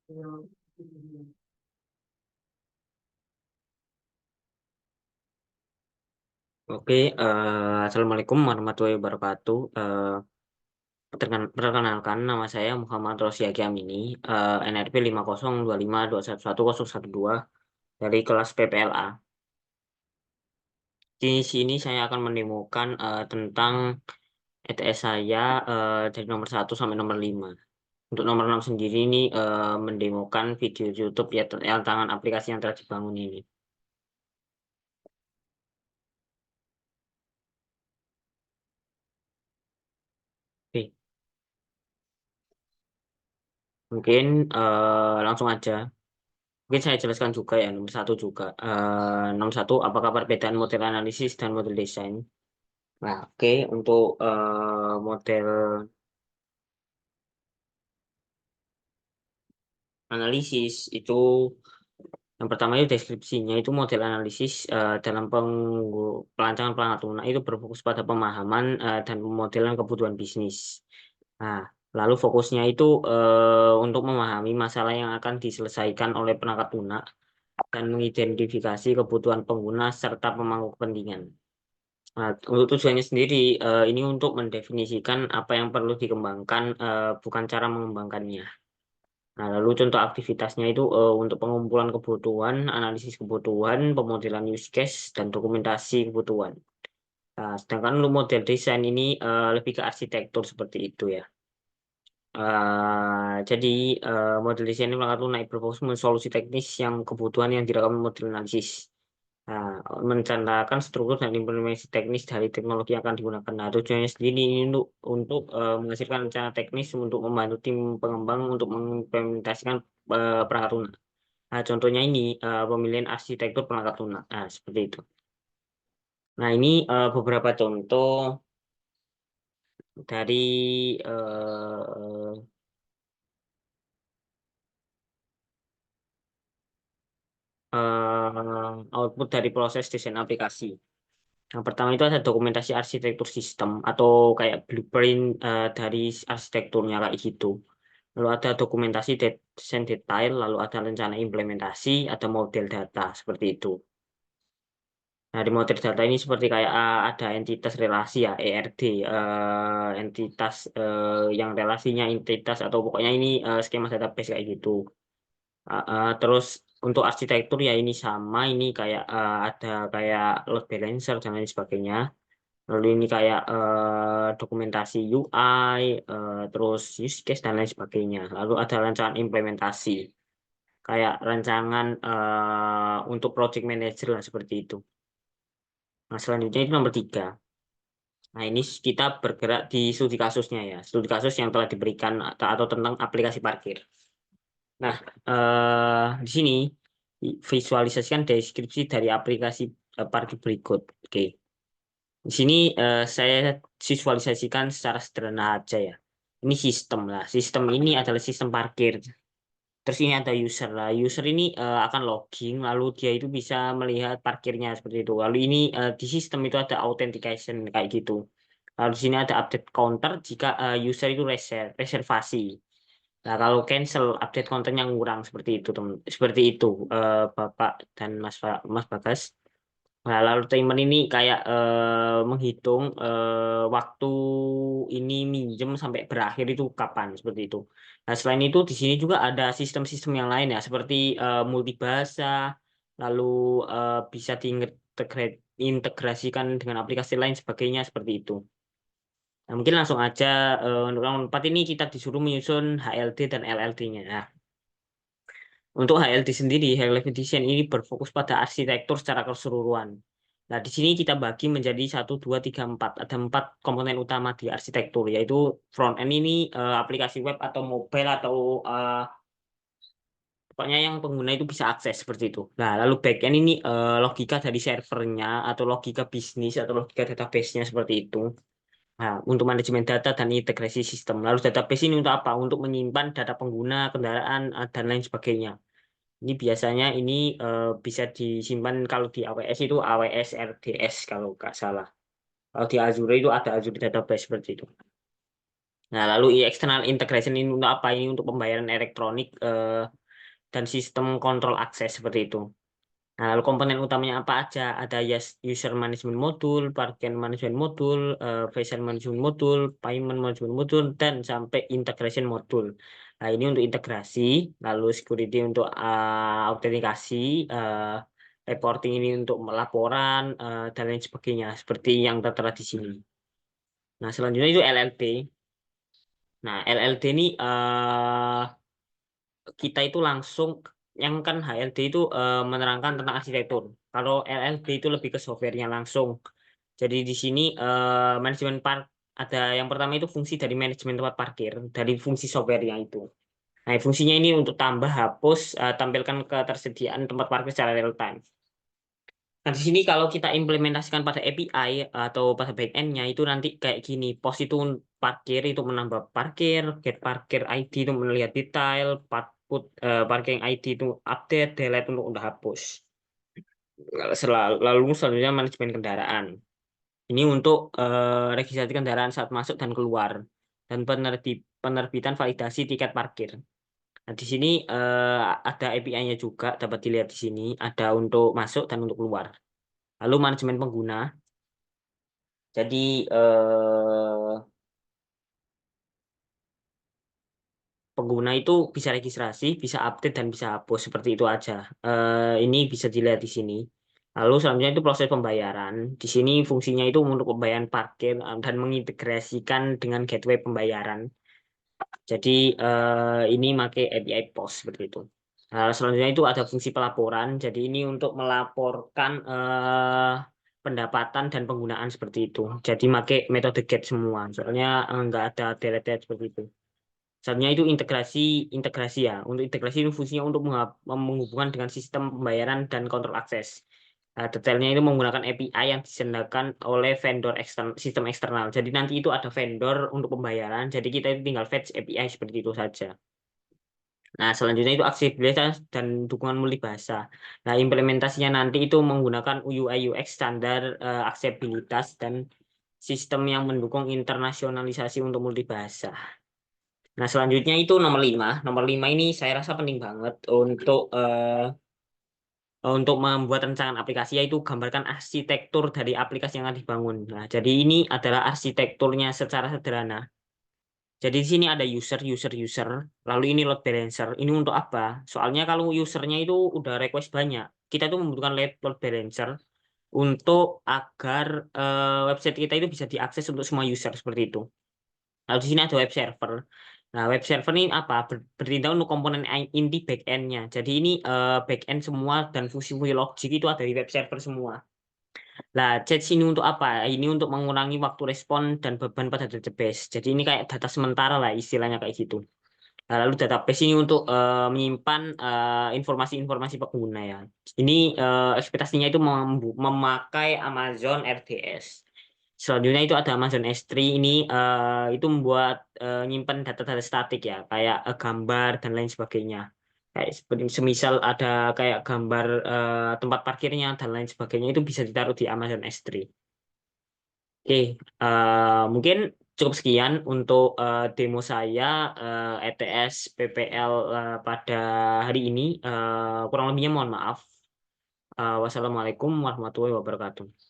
Oke, Assalamualaikum warahmatullahi wabarakatuh. Perkenalkan, nama saya Muhammad Rosyaki Amini, NRP 5025211112 dari kelas PPLA. Di sini saya akan menemukan tentang ETS saya dari nomor 1 sampai nomor 5. Untuk nomor 6 sendiri ini mendemokan video YouTube ya tentang aplikasi yang telah dibangun ini. Oke, mungkin langsung aja. Mungkin saya jelaskan juga ya, nomor 1 juga. Nomor 1, apakah perbedaan model analisis dan model desain? Nah, oke, untuk model analisis itu, yang pertama itu deskripsinya, itu model analisis dalam perancangan perangkat lunak itu berfokus pada pemahaman dan pemodelan kebutuhan bisnis. Nah, lalu fokusnya itu untuk memahami masalah yang akan diselesaikan oleh perangkat lunak dan mengidentifikasi kebutuhan pengguna serta pemangku kepentingan. Nah, untuk tujuannya sendiri, ini untuk mendefinisikan apa yang perlu dikembangkan, bukan cara mengembangkannya. Nah, lalu contoh aktivitasnya itu untuk pengumpulan kebutuhan, analisis kebutuhan, pemodelan use case, dan dokumentasi kebutuhan. Nah, sedangkan untuk model desain ini lebih ke arsitektur seperti itu ya. Jadi model desain ini mengangkat naik berfokus solusi teknis yang kebutuhan yang direkam model analisis. Nah, mencantumkan struktur dan implementasi teknis dari teknologi yang akan digunakan. Nah, tujuannya sendiri ini untuk menghasilkan rencana teknis untuk membantu tim pengembang untuk mengimplementasikan perangkat lunak. Nah, contohnya ini pemilihan arsitektur perangkat lunak. Nah, seperti itu. Nah, ini beberapa contoh dari output dari proses desain aplikasi. Yang pertama itu ada dokumentasi arsitektur sistem atau kayak blueprint dari arsitekturnya kayak gitu. Lalu ada dokumentasi desain detail, lalu ada rencana implementasi, ada model data seperti itu. Nah, di model data ini seperti kayak ada entitas relasi ya, ERD, entitas yang relasinya entitas atau pokoknya ini skema database kayak gitu. Terus untuk arsitektur ya ini sama, ini kayak ada kayak load balancer dan lain sebagainya. Lalu ini kayak dokumentasi UI, terus use case dan lain sebagainya. Lalu ada rancangan implementasi, kayak rancangan untuk project manager lah seperti itu. Nah, selanjutnya itu nomor 3. Nah, ini kita bergerak di studi kasusnya ya, studi kasus yang telah diberikan atau tentang aplikasi parkir. Nah, di sini visualisasikan deskripsi dari aplikasi parkir berikut. Oke. Di sini saya visualisasikan secara sederhana aja ya. Ini sistem lah. Sistem ini adalah sistem parkir. Terus ini ada user lah. User ini akan login, lalu dia itu bisa melihat parkirnya seperti itu. Lalu ini di sistem itu ada authentication kayak gitu. Lalu di sini ada update counter jika user itu reservasi. Nah, kalau cancel update konten yang kurang seperti itu, teman. Seperti itu, Bapak dan Mas Bagas. Nah, lalu timer ini kayak menghitung waktu ini minjem sampai berakhir itu kapan seperti itu. Nah, selain itu di sini juga ada sistem-sistem yang lain ya, seperti multibahasa, lalu bisa diintegrasikan dengan aplikasi lain sebagainya seperti itu. Nah, mungkin langsung aja untuk nomor 4 ini kita disuruh menyusun HLD dan LLD-nya. Nah, untuk HLD sendiri, High Level Design ini berfokus pada arsitektur secara keseluruhan. Nah, di sini kita bagi menjadi 1, 2, 3, 4. Ada 4 komponen utama di arsitektur, yaitu front end ini aplikasi web atau mobile atau pokoknya yang pengguna itu bisa akses seperti itu. Nah, lalu back end ini logika dari servernya atau logika bisnis atau logika database-nya seperti itu. Nah, untuk manajemen data dan integrasi sistem. Lalu database ini untuk apa? Untuk menyimpan data pengguna, kendaraan, dan lain sebagainya. Ini biasanya ini bisa disimpan kalau di AWS itu AWS RDS kalau nggak salah. Kalau di Azure itu ada Azure Database seperti itu. Nah, lalu external integration ini untuk apa? Ini untuk pembayaran elektronik dan sistem kontrol akses seperti itu. Nah, lalu komponen utamanya apa aja? Ada user management module, parking management module, fashion management module, payment management module, dan sampai integration module. Nah, ini untuk integrasi, lalu security untuk autentikasi, reporting ini untuk laporan, dan lain sebagainya, seperti yang tertera di sini. Nah, selanjutnya itu LLD. Nah, LLD ini kita itu langsung yang kan HLD itu menerangkan tentang arsitektur. Kalau LLD itu lebih ke softwarenya langsung. Jadi di sini manajemen park ada yang pertama itu fungsi dari manajemen tempat parkir dari fungsi softwarenya itu. Nah, fungsinya ini untuk tambah, hapus, tampilkan ketersediaan tempat parkir secara real time. Nah, di sini kalau kita implementasikan pada API atau pada backend-nya itu nanti kayak gini. Post itu parkir itu menambah parkir, get parkir ID itu melihat detail, parking ID itu update, delete untuk udah hapus. Lalu selanjutnya manajemen kendaraan. Ini untuk registrasi kendaraan saat masuk dan keluar dan penerbitan validasi tiket parkir. Nah, di sini ada API-nya juga dapat dilihat di sini, ada untuk masuk dan untuk keluar. Lalu manajemen pengguna. Jadi pengguna itu bisa registrasi, bisa update dan bisa hapus seperti itu aja. Ini bisa dilihat di sini. Lalu selanjutnya itu proses pembayaran. Di sini fungsinya itu untuk pembayaran parkir dan mengintegrasikan dengan gateway pembayaran. Jadi ini pakai API POS seperti itu. Nah, selanjutnya itu ada fungsi pelaporan. Jadi ini untuk melaporkan pendapatan dan penggunaan seperti itu. Jadi pakai metode GET semua. Soalnya nggak ada delete seperti itu. Selanjutnya itu integrasi integrasi ya. Untuk integrasi ini fungsinya untuk menghubungkan dengan sistem pembayaran dan kontrol akses. Nah, detailnya itu menggunakan API yang disediakan oleh vendor sistem eksternal. Jadi nanti itu ada vendor untuk pembayaran. Jadi kita itu tinggal fetch API seperti itu saja. Nah, selanjutnya itu aksesibilitas dan dukungan multibahasa. Nah, implementasinya nanti itu menggunakan UI UX standar aksesibilitas dan sistem yang mendukung internasionalisasi untuk multibahasa. Nah, selanjutnya itu nomor 5. Nomor 5 ini saya rasa penting banget untuk membuat rancangan aplikasi, yaitu gambarkan arsitektur dari aplikasi yang akan dibangun. Nah, jadi ini adalah arsitekturnya secara sederhana. Jadi di sini ada user. Lalu ini load balancer. Ini untuk apa? Soalnya kalau usernya itu udah request banyak, kita tuh membutuhkan load balancer untuk agar website kita itu bisa diakses untuk semua user seperti itu. Lalu di sini ada web server. Nah, web server ini apa? Bertindak untuk komponen inti backend-nya. Jadi ini backend semua dan fungsi-fungsi logik itu ada di web server semua. Nah, chat ini untuk apa? Ini untuk mengurangi waktu respon dan beban pada database. Jadi ini kayak data sementara lah istilahnya kayak gitu. Nah, lalu database ini untuk menyimpan informasi-informasi pengguna ya. Ini ekspektasinya itu memakai Amazon RDS. Selanjutnya itu ada Amazon S3 ini itu membuat nyimpan data-data statik ya, kayak gambar dan lain sebagainya. Kayak seperti semisal ada kayak gambar tempat parkirnya dan lain sebagainya itu bisa ditaruh di Amazon S3. Oke, mungkin cukup sekian untuk demo saya ETS PPL pada hari ini. Kurang lebihnya mohon maaf. Wassalamualaikum warahmatullahi wabarakatuh.